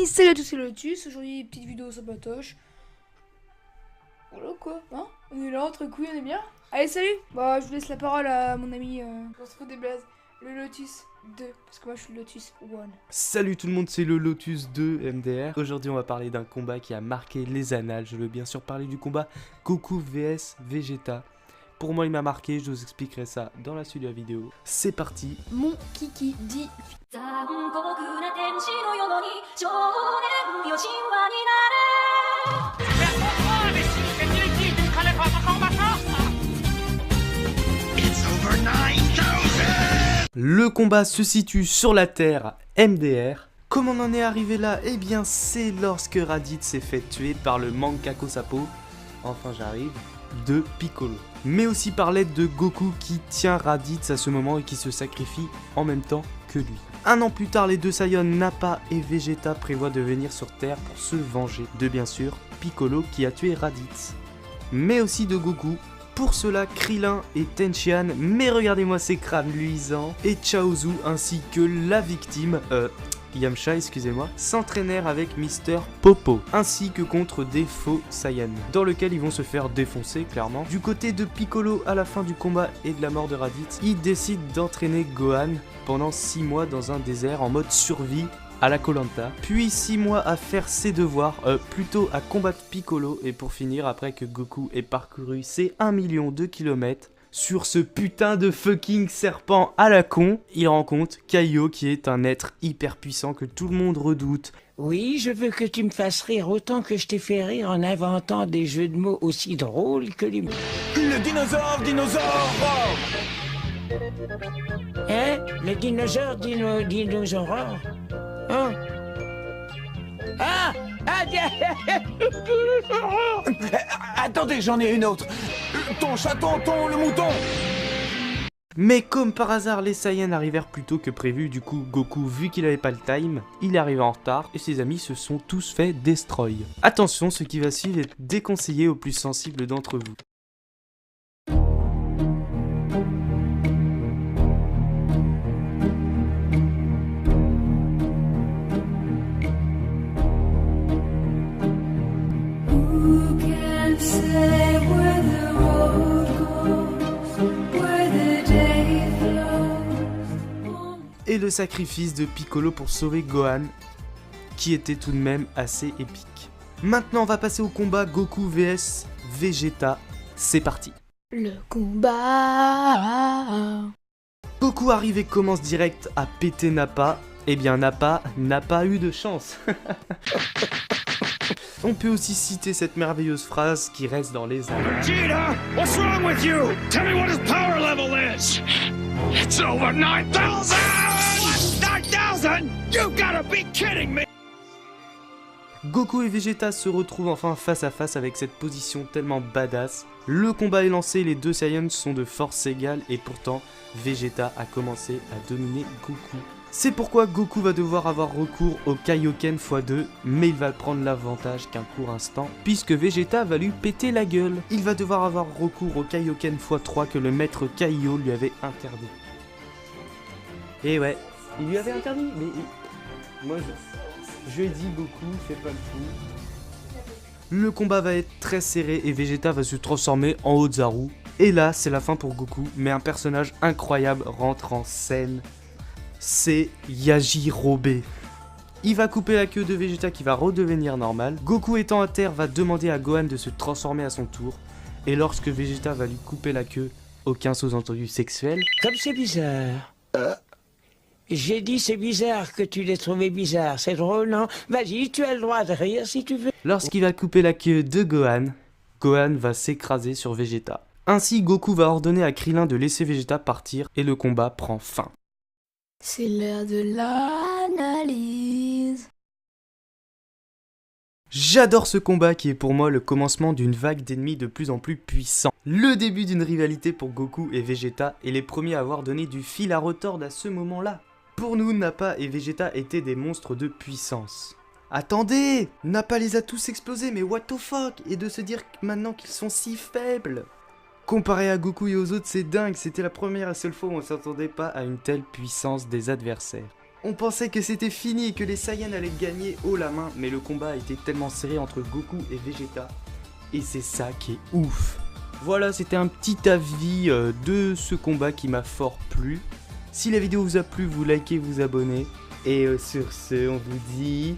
Salut à tous, c'est Lotus. Aujourd'hui, petite vidéo sympatoche. Voilà quoi, hein? On est là, entre couilles, on est bien? Allez, salut! Bah, je vous laisse la parole à mon ami, on se fout des blazes, le Lotus 2, parce que moi je suis le Lotus 1. Salut tout le monde, c'est le Lotus 2 MDR. Aujourd'hui, on va parler d'un combat qui a marqué les annales. Je veux bien sûr parler du combat Goku vs Vegeta. Pour moi, il m'a marqué, je vous expliquerai ça dans la suite de la vidéo. C'est parti. Mon kiki dit. Le combat se situe sur la Terre MDR. Comment on en est arrivé là? Eh bien, c'est lorsque Raditz s'est fait tuer par le Mankaku Sapo. Enfin, j'arrive. De Piccolo. Mais aussi par l'aide de Goku qui tient Raditz à ce moment et qui se sacrifie en même temps que lui. Un an plus tard, les deux Saiyans Nappa et Vegeta prévoient de venir sur Terre pour se venger de bien sûr Piccolo qui a tué Raditz. Mais aussi de Goku. Pour cela, Krillin et Tenshinhan, mais regardez-moi ces crânes luisants, et Chaozu ainsi que la victime, Yamcha, excusez-moi, s'entraînèrent avec Mister Popo, ainsi que contre des faux Saiyans, dans lequel ils vont se faire défoncer, clairement. Du côté de Piccolo, à la fin du combat et de la mort de Raditz, il décide d'entraîner Gohan pendant 6 mois dans un désert en mode survie à la Koh-Lanta, puis 6 mois à faire ses devoirs, plutôt à combattre Piccolo, et pour finir, après que Goku ait parcouru ses 1 million de kilomètres, sur ce putain de fucking serpent à la con, il rencontre Kaio qui est un être hyper puissant que tout le monde redoute. Oui, je veux que tu me fasses rire autant que je t'ai fait rire en inventant des jeux de mots aussi drôles que les... Le dinosaure Hein? Le dinosaure Hein? Ah! Attendez, j'en ai une autre. Ton chaton, le mouton. Mais comme par hasard, les Saiyans arrivèrent plus tôt que prévu, du coup Goku, vu qu'il avait pas le time, il est arrivé en retard et ses amis se sont tous fait destroy. Attention, ce qui va suivre est déconseillé aux plus sensibles d'entre vous. Et le sacrifice de Piccolo pour sauver Gohan, qui était tout de même assez épique. Maintenant, on va passer au combat Goku vs Vegeta. C'est parti. Le combat. Goku arrive et commence direct à péter Nappa. Eh bien, Nappa n'a pas eu de chance. On peut aussi citer cette merveilleuse phrase qui reste dans les annales. Vegeta, what's wrong with you? Tell me what his power level is. It's over 9,000! 9,000? You gotta be kidding me! Goku et Vegeta se retrouvent enfin face à face avec cette position tellement badass. Le combat est lancé, les deux Saiyans sont de force égale et pourtant Vegeta a commencé à dominer Goku. C'est pourquoi Goku va devoir avoir recours au Kaioken x2, mais il va prendre l'avantage qu'un court instant, puisque Vegeta va lui péter la gueule. Il va devoir avoir recours au Kaioken x3 que le maître Kaio lui avait interdit. Et ouais, il lui avait interdit, mais moi je lui ai dit Goku, fais pas le fou. Le combat va être très serré et Vegeta va se transformer en Ozaru. Et là, c'est la fin pour Goku, mais un personnage incroyable rentre en scène. C'est Yajirobe. Il va couper la queue de Vegeta qui va redevenir normal. Goku étant à terre va demander à Gohan de se transformer à son tour. Et lorsque Vegeta va lui couper la queue, aucun sous-entendu sexuel. Comme c'est bizarre. J'ai dit c'est bizarre que tu l'aies trouvé bizarre. C'est drôle, non? Vas-y, tu as le droit de rire si tu veux. Lorsqu'il va couper la queue de Gohan, Gohan va s'écraser sur Vegeta. Ainsi, Goku va ordonner à Krillin de laisser Vegeta partir et le combat prend fin. C'est l'heure de l'analyse. J'adore ce combat qui est pour moi le commencement d'une vague d'ennemis de plus en plus puissants. Le début d'une rivalité pour Goku et Vegeta et les premiers à avoir donné du fil à retordre à ce moment-là. Pour nous, Nappa et Vegeta étaient des monstres de puissance. Attendez, Nappa les a tous explosés, mais what the fuck? Et de se dire maintenant qu'ils sont si faibles. Comparé à Goku et aux autres, c'est dingue, c'était la première et seule fois où on s'attendait pas à une telle puissance des adversaires. On pensait que c'était fini et que les Saiyans allaient gagner haut la main, mais le combat a été tellement serré entre Goku et Vegeta. Et c'est ça qui est ouf. Voilà, c'était un petit avis de ce combat qui m'a fort plu. Si la vidéo vous a plu, vous likez, vous abonnez. Et sur ce, on vous dit...